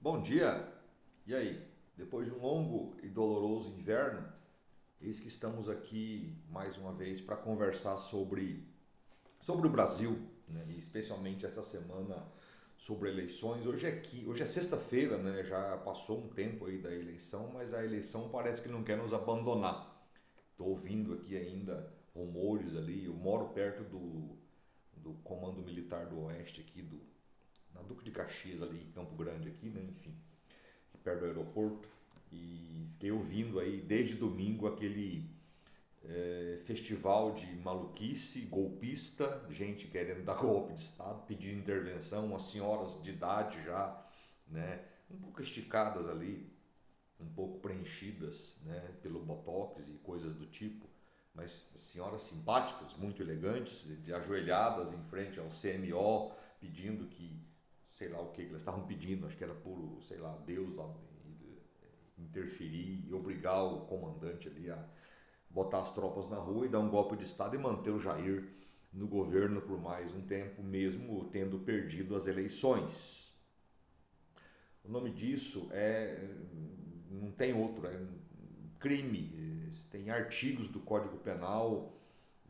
Bom dia! E aí? Depois de um longo e doloroso inverno, eis que estamos aqui mais uma vez para conversar sobre o Brasil, né? E especialmente essa semana sobre eleições. Hoje é sexta-feira, né? Já passou um tempo aí da eleição, mas a eleição parece que não quer nos abandonar. Estou ouvindo aqui ainda rumores ali. Eu moro perto do Comando Militar do Oeste aqui, na Duque de Caxias ali em Campo Grande aqui, né? Enfim, perto do aeroporto, e fiquei ouvindo aí desde domingo aquele festival de maluquice, golpista, gente querendo dar golpe de Estado, pedindo intervenção, umas senhoras de idade já, né, um pouco esticadas ali, um pouco preenchidas, né, pelo botox e coisas do tipo, mas senhoras simpáticas, muito elegantes, de ajoelhadas em frente ao CMO, pedindo que, sei lá o que elas estavam pedindo, acho que era por, sei lá, Deus interferir e obrigar o comandante ali a botar as tropas na rua e dar um golpe de Estado e manter o Jair no governo por mais um tempo, mesmo tendo perdido as eleições. O nome disso não tem outro, é crime. Tem artigos do Código Penal,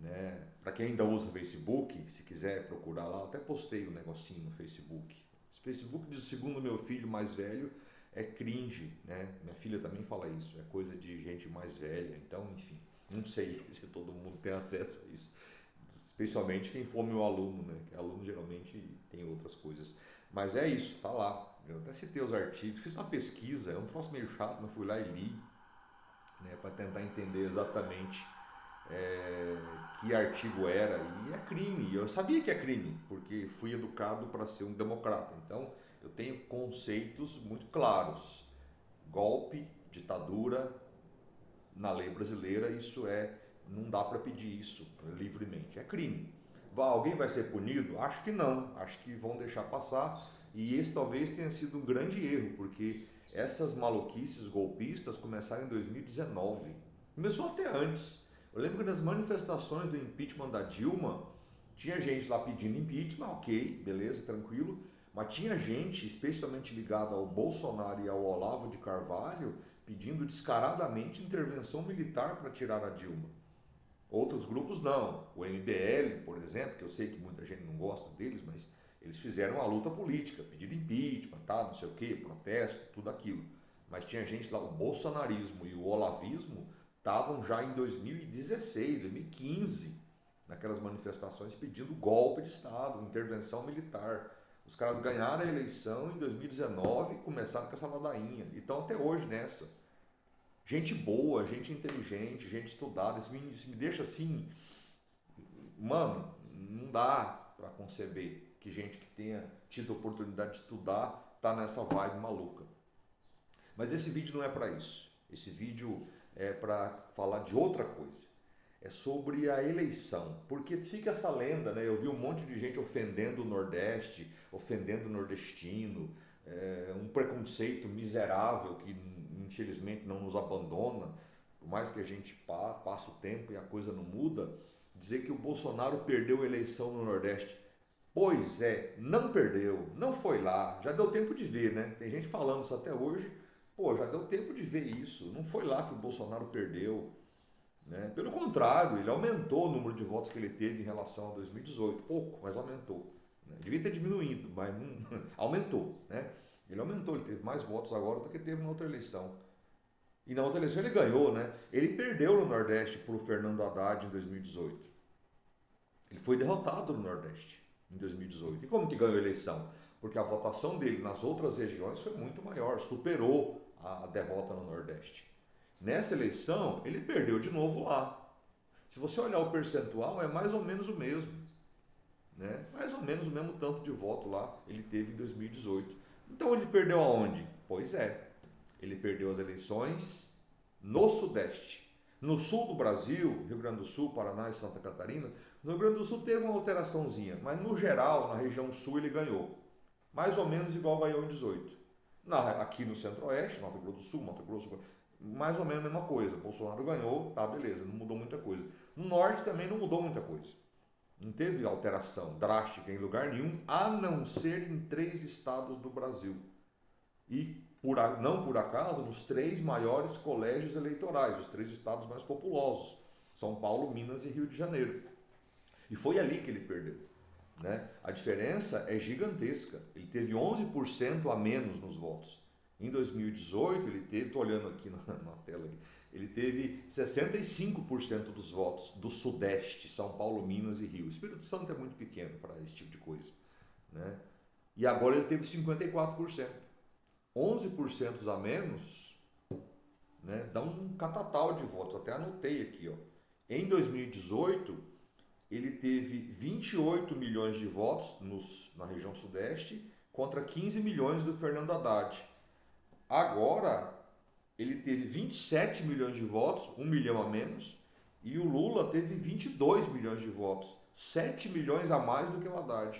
né? Para quem ainda usa Facebook, se quiser procurar lá, eu até postei um negocinho no Facebook. O Facebook diz, segundo meu filho mais velho, é cringe, né? Minha filha também fala isso, é coisa de gente mais velha. Então, enfim, não sei se todo mundo tem acesso a isso. Especialmente quem for meu aluno, né? Que aluno geralmente tem outras coisas. Mas é isso, tá lá. Eu até citei os artigos, fiz uma pesquisa, é um troço meio chato, mas fui lá e li, né, para tentar entender exatamente é, que artigo era, e é crime. Eu sabia que é crime, porque fui educado para ser um democrata. Então eu tenho conceitos muito claros. Golpe, ditadura, na lei brasileira, isso não dá para pedir isso livremente. É crime. Alguém vai ser punido? Acho que não. Acho que vão deixar passar. E esse talvez tenha sido um grande erro, porque essas maluquices golpistas começaram em 2019. Começou até antes. Eu lembro que nas manifestações do impeachment da Dilma, tinha gente lá pedindo impeachment, ok, beleza, tranquilo. Mas tinha gente, especialmente ligada ao Bolsonaro e ao Olavo de Carvalho, pedindo descaradamente intervenção militar para tirar a Dilma. Outros grupos não. O MBL, por exemplo, que eu sei que muita gente não gosta deles, mas eles fizeram uma luta política, pedido impeachment, tá, não sei o que, protesto, tudo aquilo. Mas tinha gente lá, o bolsonarismo e o olavismo estavam já em 2016, 2015, naquelas manifestações pedindo golpe de Estado, intervenção militar. Os caras ganharam a eleição em 2019 e começaram com essa ladainha. E estão até hoje nessa. Gente boa, gente inteligente, gente estudada. Isso me deixa assim, mano, não dá para conceber que gente que tenha tido a oportunidade de estudar tá nessa vibe maluca. Mas esse vídeo não é para isso. Esse vídeo é para falar de outra coisa. É sobre a eleição, porque fica essa lenda, né? Eu vi um monte de gente ofendendo o Nordeste, ofendendo o nordestino, um preconceito miserável que infelizmente não nos abandona, por mais que a gente passe o tempo e a coisa não muda, dizer que o Bolsonaro perdeu a eleição no Nordeste. Pois é, não perdeu, não foi lá, já deu tempo de ver, né? Tem gente falando isso até hoje, pô, já deu tempo de ver isso, não foi lá que o Bolsonaro perdeu, né? Pelo contrário, ele aumentou o número de votos que ele teve em relação a 2018, pouco, mas aumentou, né? Devia ter diminuído, mas não, aumentou, né? Ele aumentou, ele teve mais votos agora do que teve na outra eleição. E na outra eleição ele ganhou, né? Ele perdeu no Nordeste para o Fernando Haddad em 2018. Ele foi derrotado no Nordeste em 2018. E como que ganhou a eleição? Porque a votação dele nas outras regiões foi muito maior, superou a derrota no Nordeste. Nessa eleição, ele perdeu de novo lá. Se você olhar o percentual, é mais ou menos o mesmo, né? Mais ou menos o mesmo tanto de voto lá ele teve em 2018. Então ele perdeu aonde? Pois é, ele perdeu as eleições no Sudeste. No sul do Brasil, Rio Grande do Sul, Paraná e Santa Catarina, no Rio Grande do Sul teve uma alteraçãozinha, mas no geral, na região sul, ele ganhou. Mais ou menos igual ganhou em 18. Aqui no Centro-Oeste, Mato Grosso do Sul, Mato Grosso, mais ou menos a mesma coisa. Bolsonaro ganhou, tá, beleza, não mudou muita coisa. No Norte também não mudou muita coisa. Não teve alteração drástica em lugar nenhum, a não ser em três estados do Brasil. E não por acaso, nos 3 maiores colégios eleitorais, os 3 estados mais populosos, São Paulo, Minas e Rio de Janeiro. E foi ali que ele perdeu. Né? A diferença é gigantesca. Ele teve 11% a menos nos votos. Em 2018, ele teve, estou olhando aqui na tela, aqui, ele teve 65% dos votos do Sudeste, São Paulo, Minas e Rio. O Espírito Santo é muito pequeno para esse tipo de coisa. Né? E agora ele teve 54%. 11% a menos, né, dá um catatal de votos. Até anotei aqui. Ó. Em 2018, ele teve 28 milhões de votos na região Sudeste contra 15 milhões do Fernando Haddad. Agora, ele teve 27 milhões de votos, 1 milhão a menos, e o Lula teve 22 milhões de votos, 7 milhões a mais do que o Haddad.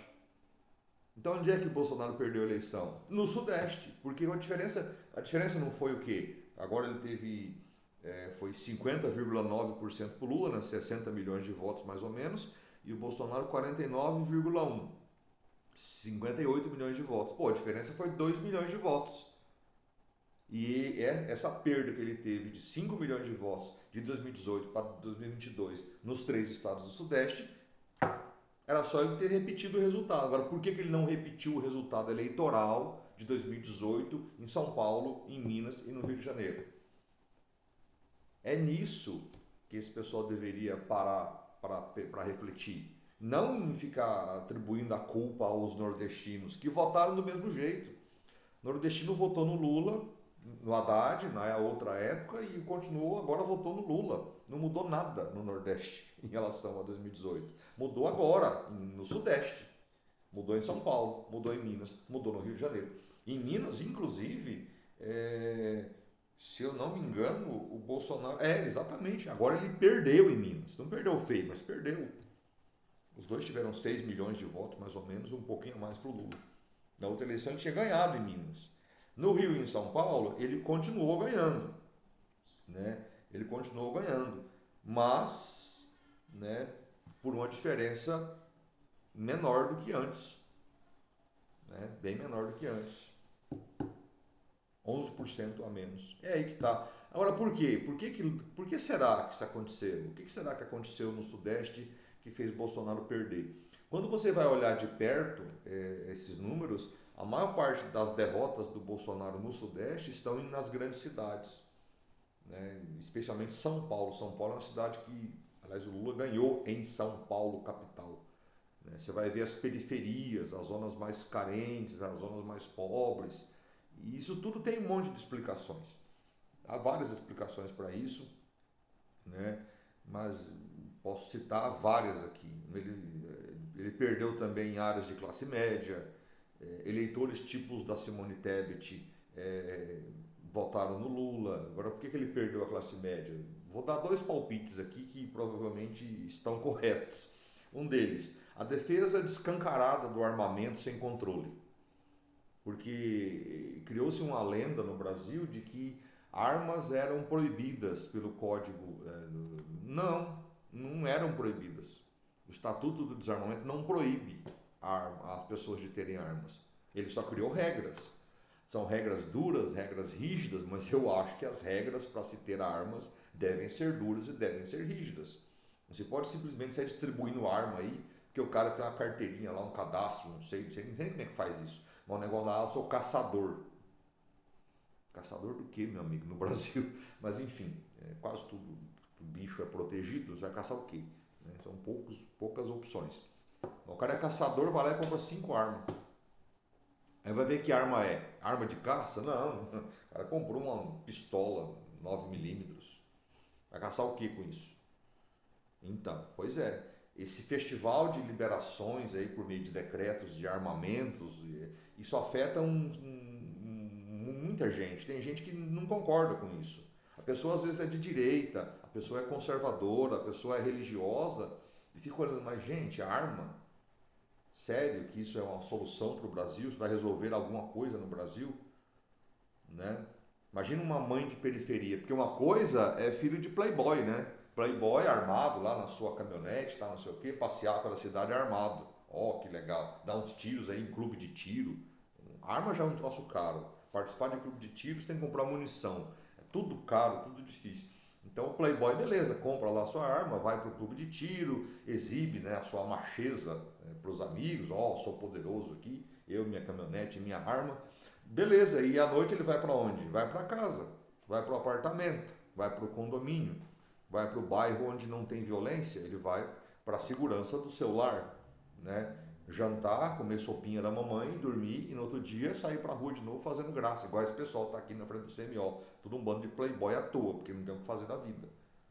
Então, onde é que o Bolsonaro perdeu a eleição? No Sudeste, porque a diferença não foi o quê? Agora ele teve, foi 50,9% para o Lula, né, 60 milhões de votos mais ou menos, e o Bolsonaro 49,1%, 58 milhões de votos. Pô, a diferença foi 2 milhões de votos. E essa perda que ele teve de 5 milhões de votos de 2018 para 2022 nos 3 estados do Sudeste, era só ele ter repetido o resultado. Agora, por que ele não repetiu o resultado eleitoral de 2018 em São Paulo, em Minas e no Rio de Janeiro? É nisso que esse pessoal deveria parar para refletir. Não em ficar atribuindo a culpa aos nordestinos, que votaram do mesmo jeito. O nordestino votou no Lula, no Haddad, na outra época, e continuou, agora votou no Lula. Não mudou nada no Nordeste em relação a 2018. Mudou agora, no Sudeste. Mudou em São Paulo, mudou em Minas, mudou no Rio de Janeiro. Em Minas, inclusive, se eu não me engano, o Bolsonaro... exatamente. Agora ele perdeu em Minas. Não perdeu feio, mas perdeu. Os dois tiveram 6 milhões de votos, mais ou menos, um pouquinho a mais para o Lula. Na outra eleição ele tinha ganhado em Minas. No Rio e em São Paulo, ele continuou ganhando. Né? Ele continuou ganhando. Mas, né, por uma diferença menor do que antes. Né? Bem menor do que antes. 11% a menos. É aí que está. Agora, por quê? Por que será que isso aconteceu? O que será que aconteceu no Sudeste que fez Bolsonaro perder? Quando você vai olhar de perto esses números, a maior parte das derrotas do Bolsonaro no Sudeste estão nas grandes cidades, né? Especialmente São Paulo. São Paulo é uma cidade que, aliás, o Lula ganhou em São Paulo, capital. Né? Você vai ver as periferias, as zonas mais carentes, as zonas mais pobres. E isso tudo tem um monte de explicações. Há várias explicações para isso, né? Mas posso citar várias aqui. Ele perdeu também em áreas de classe média, eleitores tipos da Simone Tebet votaram no Lula. Agora, por que ele perdeu a classe média? Vou dar 2 palpites aqui que provavelmente estão corretos. Um deles, a defesa descancarada do armamento sem controle. Porque criou-se uma lenda no Brasil de que armas eram proibidas pelo Código. Não eram proibidas. O Estatuto do Desarmamento não proíbe as pessoas de terem armas. Ele só criou regras. São regras duras, regras rígidas, mas eu acho que as regras para se ter armas devem ser duras e devem ser rígidas. Não se pode simplesmente sair distribuindo arma aí, porque o cara tem uma carteirinha lá, um cadastro, não sei como é que faz isso. Mas o negócio lá, eu sou caçador. Caçador do que, meu amigo, no Brasil? Mas enfim, quase tudo, o bicho é protegido, você vai caçar o quê? São poucas opções. O cara é caçador, vai lá e compra 5 armas. Aí vai ver que arma é. Arma de caça? Não. O cara comprou uma pistola 9mm. Vai caçar o que com isso? Então, pois é. Esse festival de liberações aí por meio de decretos de armamentos, isso afeta muita gente. Tem gente que não concorda com isso. A pessoa às vezes é de direita, a pessoa é conservadora, a pessoa é religiosa e fica olhando, mas gente, arma? Sério que isso é uma solução para o Brasil? Isso vai resolver alguma coisa no Brasil? Né? Imagina uma mãe de periferia, porque uma coisa é filho de playboy, né? Playboy armado lá na sua caminhonete, tá, não sei o que, passear pela cidade armado. Ó, que legal. Dar uns tiros aí em clube de tiro. Arma já é um troço caro. participar de clube de tiro, você tem que comprar munição. É tudo caro, tudo difícil. Então o playboy, beleza, compra lá a sua arma, vai para o clube de tiro, exibe, né, a sua macheza para os amigos, ó, sou poderoso aqui, eu, minha caminhonete, minha arma. Beleza, e à noite ele vai para onde? Vai para casa, vai para o apartamento, vai para o condomínio, vai para o bairro onde não tem violência, ele vai para a segurança do seu lar, né? Jantar, comer sopinha da mamãe, dormir e no outro dia sair para a rua de novo fazendo graça, igual esse pessoal está aqui na frente do CMO, tudo um bando de playboy à toa, porque não tem o que fazer da vida,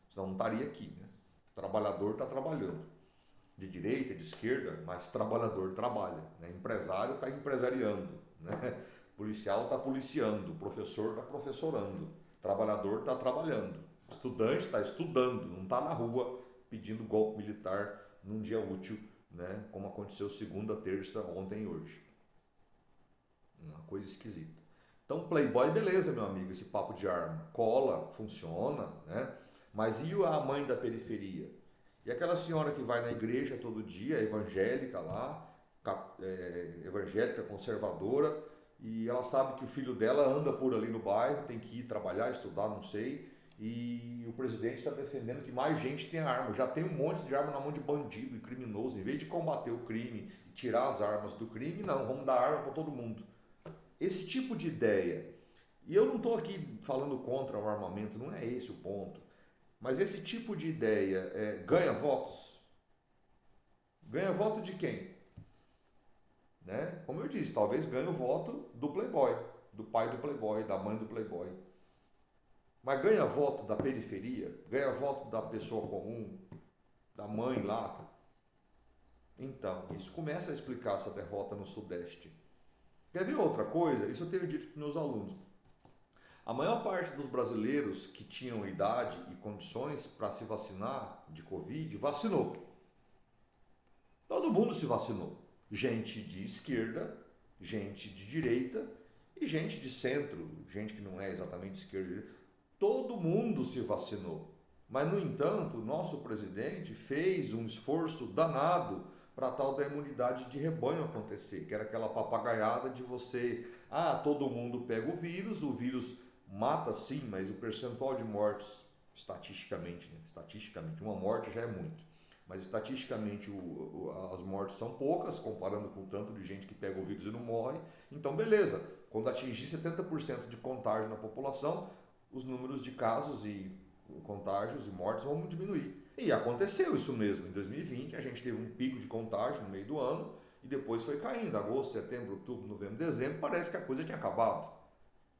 senão não estaria aqui, né? O trabalhador está trabalhando, de direita, de esquerda, mas trabalhador trabalha, né? Empresário está empresariando, né? Policial está policiando, professor está professorando, trabalhador está trabalhando, estudante está estudando, não está na rua pedindo golpe militar num dia útil, né? Como aconteceu segunda, terça, ontem e hoje. Uma coisa esquisita. Então, playboy, beleza, meu amigo, esse papo de arma. Cola, funciona, né? Mas e a mãe da periferia? E aquela senhora que vai na igreja todo dia, evangélica lá, evangélica conservadora, e ela sabe que o filho dela anda por ali no bairro, tem que ir trabalhar, estudar, não sei, e o presidente está defendendo que mais gente tenha arma. Já tem um monte de arma na mão de bandido e criminoso. Em vez de combater o crime e tirar as armas do crime, não, vamos dar arma para todo mundo. Esse tipo de ideia, e eu não estou aqui falando contra o armamento, não é esse o ponto, mas esse tipo de ideia ganha votos? Ganha voto de quem? Né? Como eu disse, talvez ganhe o voto do playboy, do pai do playboy, da mãe do playboy. Mas ganha voto da periferia? Ganha voto da pessoa comum? Da mãe lá? Então, isso começa a explicar essa derrota no Sudeste. Quer ver outra coisa? Isso eu tenho dito para os meus alunos. A maior parte dos brasileiros que tinham idade e condições para se vacinar de Covid, vacinou. Todo mundo se vacinou. Gente de esquerda, gente de direita e gente de centro, gente que não é exatamente esquerda. Todo mundo se vacinou. Mas, no entanto, nosso presidente fez um esforço danado para a tal da imunidade de rebanho acontecer, que era aquela papagaiada de você, todo mundo pega o vírus mata sim, mas o percentual de mortes, estatisticamente, né? Estatisticamente, uma morte já é muito, mas estatisticamente as mortes são poucas, comparando com o tanto de gente que pega o vírus e não morre, então beleza, quando atingir 70% de contágio na população, os números de casos e contágios e mortes vão diminuir. E aconteceu isso mesmo. Em 2020 a gente teve um pico de contágio no meio do ano e depois foi caindo. Agosto, setembro, outubro, novembro, dezembro, parece que a coisa tinha acabado.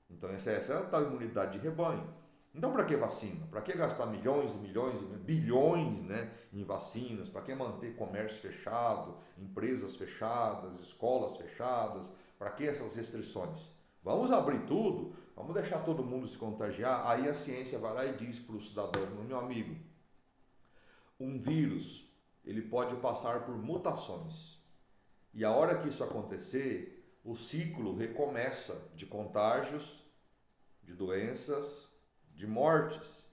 Então essa é a tal imunidade de rebanho. Então para que vacina? Para que gastar milhões e milhões e bilhões, né, em vacinas? Para que manter comércio fechado, empresas fechadas, escolas fechadas? Para que essas restrições? Vamos abrir tudo, vamos deixar todo mundo se contagiar. Aí a ciência vai lá e diz para o cidadão, meu amigo, um vírus ele pode passar por mutações. E a hora que isso acontecer, o ciclo recomeça de contágios, de doenças, de mortes.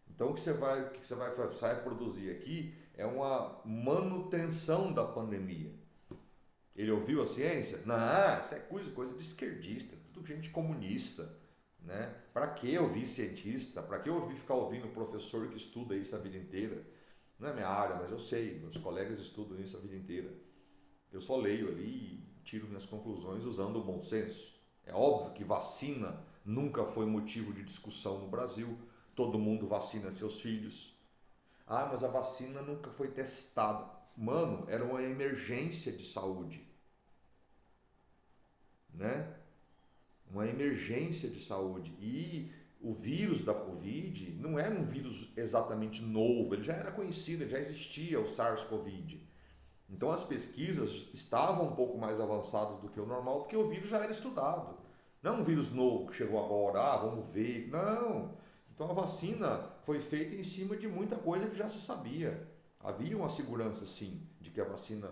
Então o que você vai produzir aqui é uma manutenção da pandemia. Ele ouviu a ciência? Não, isso é coisa de esquerdista, tudo gente comunista. Né? Para que ouvir cientista? Para que ficar ouvindo o professor que estuda isso a vida inteira? Não é minha área, mas eu sei, meus colegas estudam isso a vida inteira. Eu só leio ali e tiro minhas conclusões usando o bom senso. É óbvio que vacina nunca foi motivo de discussão no Brasil. Todo mundo vacina seus filhos. Mas a vacina nunca foi testada. Mano, era uma emergência de saúde. Né? Uma emergência de saúde. E o vírus da Covid não era um vírus exatamente novo. Ele já era conhecido, já existia o SARS-CoV. Então as pesquisas estavam um pouco mais avançadas do que o normal, porque o vírus já era estudado. Não é um vírus novo que chegou agora, vamos ver. Não. Então a vacina foi feita em cima de muita coisa que já se sabia. Havia uma segurança, sim, de que a vacina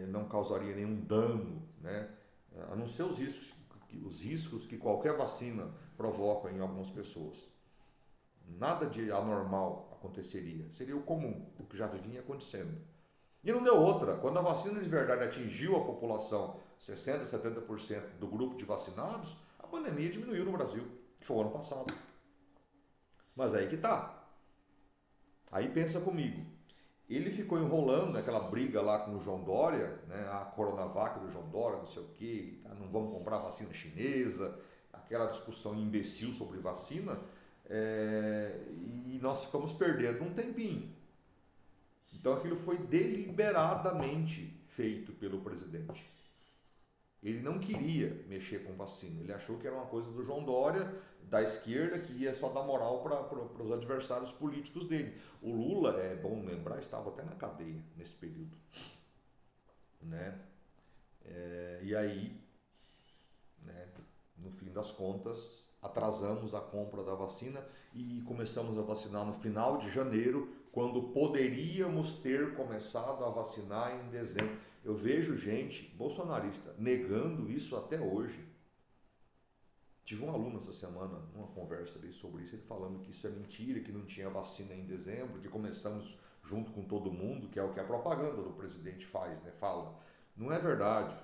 não causaria nenhum dano, né? A não ser os riscos que qualquer vacina provoca em algumas pessoas. Nada de anormal aconteceria. Seria o comum, o que já vinha acontecendo. E não deu outra. Quando a vacina de verdade atingiu a população, 60%, 70% do grupo de vacinados, a pandemia diminuiu no Brasil, que foi o ano passado. Mas aí que tá. Aí pensa comigo. Ele ficou enrolando aquela briga lá com o João Dória, né, a Coronavac do João Dória, não sei o quê, tá, não vamos comprar vacina chinesa, aquela discussão imbecil sobre vacina, e nós ficamos perdendo um tempinho. Então aquilo foi deliberadamente feito pelo presidente. Ele não queria mexer com vacina, ele achou que era uma coisa do João Dória, da esquerda, que ia só dar moral para os adversários políticos dele. O Lula, é bom lembrar, estava até na cadeia nesse período. Né? E aí, né, no fim das contas, atrasamos a compra da vacina e começamos a vacinar no final de janeiro, quando poderíamos ter começado a vacinar em dezembro. Eu vejo gente bolsonarista negando isso até hoje. Tive um aluno essa semana, numa conversa ali sobre isso, ele falando que isso é mentira, que não tinha vacina em dezembro, que começamos junto com todo mundo, que é o que a propaganda do presidente faz, né? Fala. Não é verdade.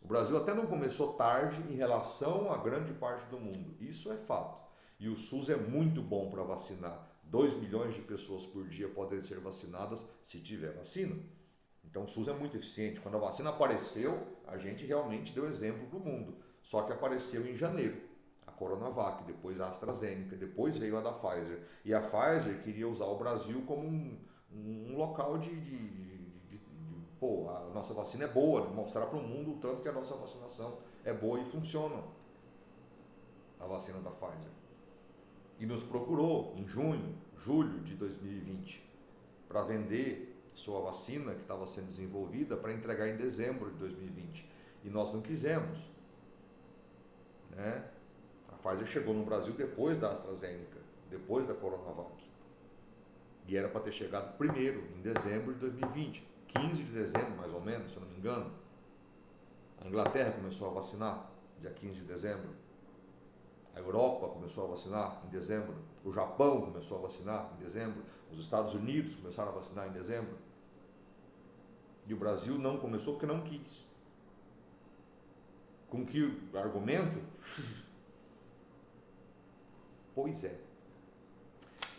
O Brasil até não começou tarde em relação a grande parte do mundo. Isso é fato. E o SUS é muito bom para vacinar. 2 milhões de pessoas por dia podem ser vacinadas se tiver vacina. Então o SUS é muito eficiente. Quando a vacina apareceu, a gente realmente deu exemplo para o mundo. Só que apareceu em janeiro. A Coronavac, depois a AstraZeneca, depois veio a da Pfizer. E a Pfizer queria usar o Brasil como um local pô, a nossa vacina é boa, mostrar para o mundo o tanto que a nossa vacinação é boa e funciona. A vacina da Pfizer. E nos procurou em junho, julho de 2020 para vender sua vacina que estava sendo desenvolvida para entregar em dezembro de 2020. E nós não quisemos. Né? A Pfizer chegou no Brasil depois da AstraZeneca, depois da Coronavac. E era para ter chegado primeiro, em dezembro de 2020. 15 de dezembro, mais ou menos, se eu não me engano. A Inglaterra começou a vacinar, dia 15 de dezembro. A Europa começou a vacinar em dezembro. O Japão começou a vacinar em dezembro. Os Estados Unidos começaram a vacinar em dezembro. E o Brasil não começou porque não quis. Com que argumento? Pois é.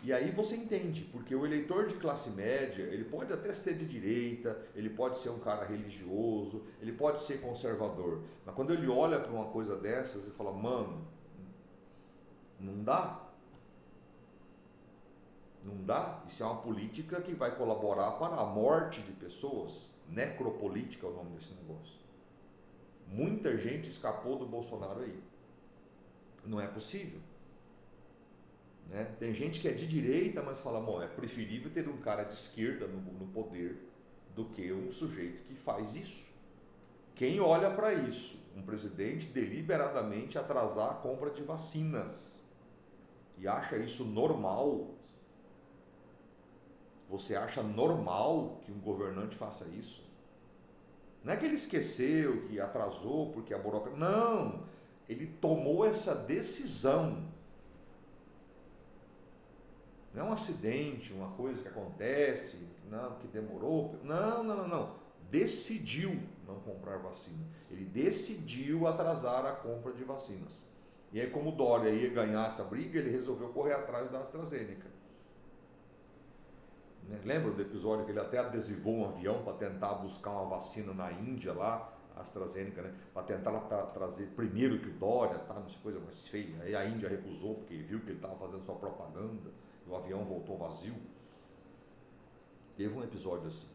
E aí você entende, porque o eleitor de classe média, ele pode até ser de direita, ele pode ser um cara religioso, ele pode ser conservador, mas quando ele olha para uma coisa dessas, ele fala, mano, não dá. Não dá. Isso é uma política que vai colaborar para a morte de pessoas. Necropolítica é o nome desse negócio. Muita gente escapou do Bolsonaro aí. Não é possível. Né? Tem gente que é de direita, mas fala, bom, é preferível ter um cara de esquerda no poder do que um sujeito que faz isso. Quem olha para isso? Um presidente deliberadamente atrasar a compra de vacinas e acha isso normal. Você acha normal que um governante faça isso? Não é que ele esqueceu, que atrasou porque a burocracia... Não! Ele tomou essa decisão. Não é um acidente, uma coisa que acontece, não, que demorou. Não. Decidiu não comprar vacina. Ele decidiu atrasar a compra de vacinas. E aí, como o Dória ia ganhar essa briga, ele resolveu correr atrás da AstraZeneca. Lembra do episódio que ele até adesivou um avião para tentar buscar uma vacina na Índia lá, a AstraZeneca, né? Para tentar trazer primeiro que o Dória, tá? Não sei, coisa mais feia. Aí a Índia recusou porque viu que ele estava fazendo sua propaganda e o avião voltou vazio. Teve um episódio assim.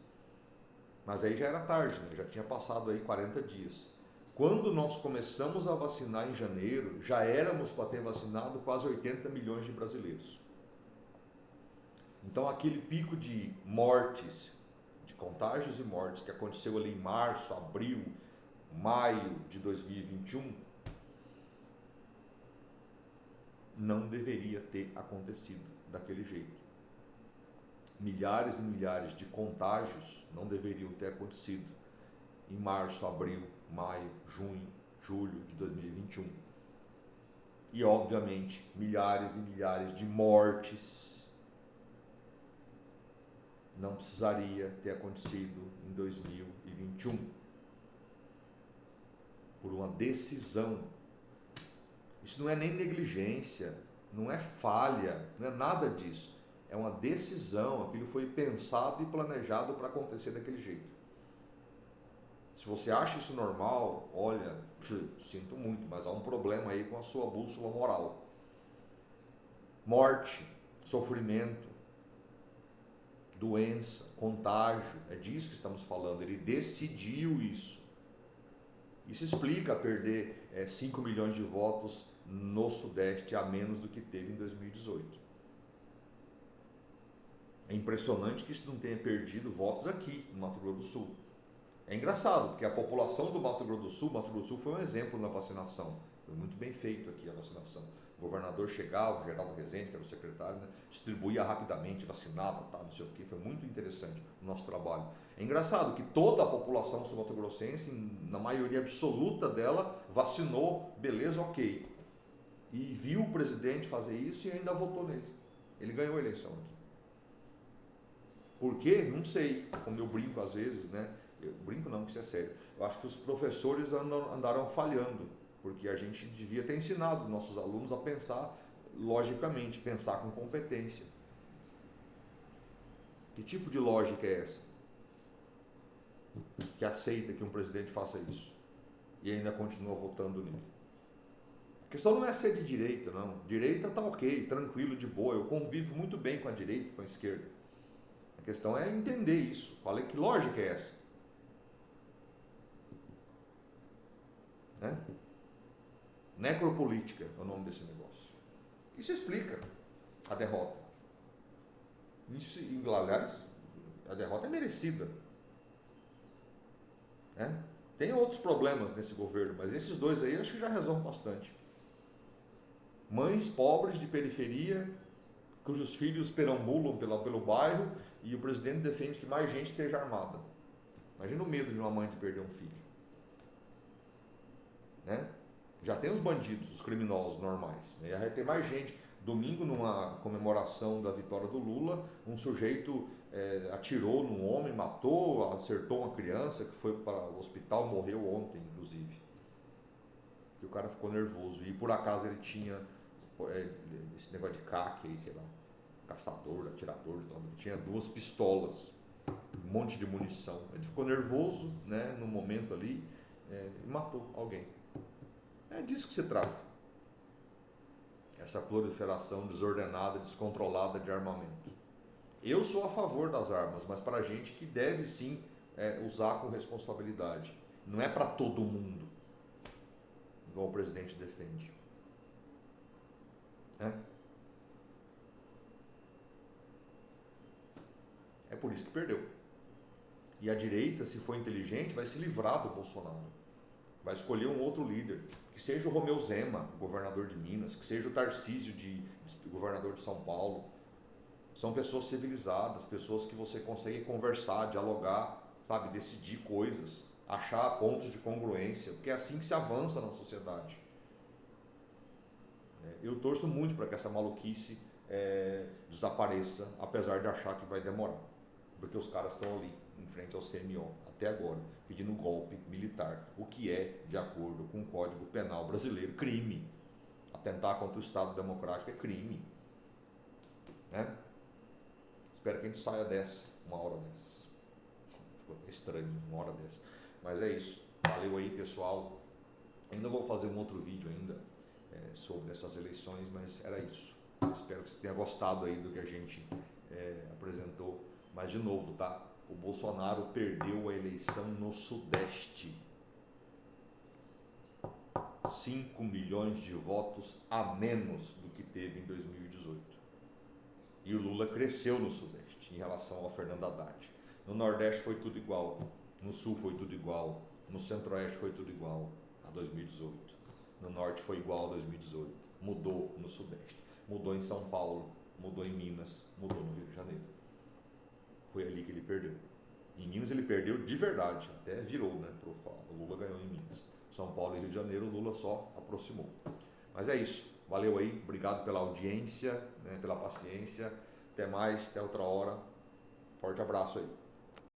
Mas aí já era tarde, né? Já tinha passado aí 40 dias. Quando nós começamos a vacinar em janeiro, já éramos para ter vacinado quase 80 milhões de brasileiros. Então aquele pico de mortes, de contágios e mortes que aconteceu ali em março, abril, maio de 2021, não deveria ter acontecido daquele jeito. Milhares e milhares de contágios não deveriam ter acontecido em março, abril, maio, junho, julho de 2021. E obviamente milhares e milhares de mortes não precisaria ter acontecido em 2021 por uma decisão Isso não é nem negligência, não é falha, não é nada disso. É uma decisão, aquilo foi pensado e planejado para acontecer daquele jeito. Se você acha isso normal, olha, sinto muito, mas há um problema aí com a sua bússola moral. Morte, sofrimento, doença, contágio, é disso que estamos falando. Ele decidiu isso. Isso explica perder 5 milhões de votos no Sudeste a menos do que teve em 2018. É impressionante que isso não tenha perdido votos aqui no Mato Grosso do Sul. É engraçado, porque a população do Mato Grosso do Sul foi um exemplo na vacinação. Foi muito bem feito aqui a vacinação. O governador chegava, o Geraldo Rezende, que era o secretário, né, distribuía rapidamente, vacinava, tá, não sei o que. Foi muito interessante o nosso trabalho. É engraçado que toda a população sul-mato-grossense, na maioria absoluta dela, vacinou, beleza, ok. E viu o presidente fazer isso e ainda votou nele. Ele ganhou a eleição aqui. Por quê? Não sei. Como eu brinco às vezes, né? Eu brinco não, que isso é sério. Eu acho que os professores andaram falhando, porque a gente devia ter ensinado os nossos alunos a pensar logicamente, pensar com competência. Que tipo de lógica é essa? Que aceita que um presidente faça isso e ainda continua votando nele. A questão não é ser de direita, não. Direita tá ok, tranquilo, de boa. Eu convivo muito bem com a direita e com a esquerda. A questão é entender isso. Falei, que lógica é essa? Né? Necropolítica é o nome desse negócio. Isso explica a derrota. Isso, aliás, a derrota é merecida. Né? Tem outros problemas nesse governo, mas esses dois aí acho que já resolvem bastante. Mães pobres de periferia, cujos filhos perambulam pelo bairro e o presidente defende que mais gente esteja armada. Imagina o medo de uma mãe de perder um filho. Né? Já tem os bandidos, os criminosos normais. Né? Vai ter mais gente. Domingo, numa comemoração da vitória do Lula, um sujeito atirou num homem, matou, acertou uma criança que foi para o hospital, morreu ontem, inclusive. Que o cara ficou nervoso. E por acaso ele tinha esse negócio de CAC aí, sei lá, caçador, atirador, ele tinha 2 pistolas, um monte de munição. Ele ficou nervoso, né, no momento ali, e matou alguém. É disso que se trata. Essa proliferação desordenada, descontrolada de armamento. Eu sou a favor das armas, mas para gente que deve sim usar com responsabilidade. Não é para todo mundo, igual o presidente defende. É por isso que perdeu. E a direita, se for inteligente, vai se livrar do Bolsonaro. Vai escolher um outro líder, que seja o Romeu Zema, governador de Minas, que seja o Tarcísio, governador de São Paulo. São pessoas civilizadas, pessoas que você consegue conversar, dialogar, sabe, decidir coisas, achar pontos de congruência, porque é assim que se avança na sociedade. Eu torço muito para que essa maluquice desapareça, apesar de achar que vai demorar, porque os caras estão ali, em frente ao CMO, até agora, pedindo golpe militar, o que é, de acordo com o Código Penal brasileiro, crime. Atentar contra o Estado Democrático é crime. Né? Espero que a gente saia dessa, uma hora dessas. Ficou estranho, uma hora dessa. Mas é isso. Valeu aí, pessoal. Ainda vou fazer um outro vídeo ainda sobre essas eleições, mas era isso. Espero que você tenha gostado aí do que a gente apresentou. Mas de novo, tá? O Bolsonaro perdeu a eleição no Sudeste. 5 milhões de votos a menos do que teve em 2018. E o Lula cresceu no Sudeste em relação ao Fernando Haddad. No Nordeste foi tudo igual, no Sul foi tudo igual, no Centro-Oeste foi tudo igual a 2018. No Norte foi igual a 2018. Mudou no Sudeste. Mudou em São Paulo, mudou em Minas, mudou no Rio de Janeiro. Foi ali que ele perdeu. Em Minas ele perdeu de verdade, até virou, né? O Lula ganhou em Minas. São Paulo e Rio de Janeiro, o Lula só aproximou. Mas é isso. Valeu aí, obrigado pela audiência, né, pela paciência. Até mais, até outra hora. Forte abraço aí.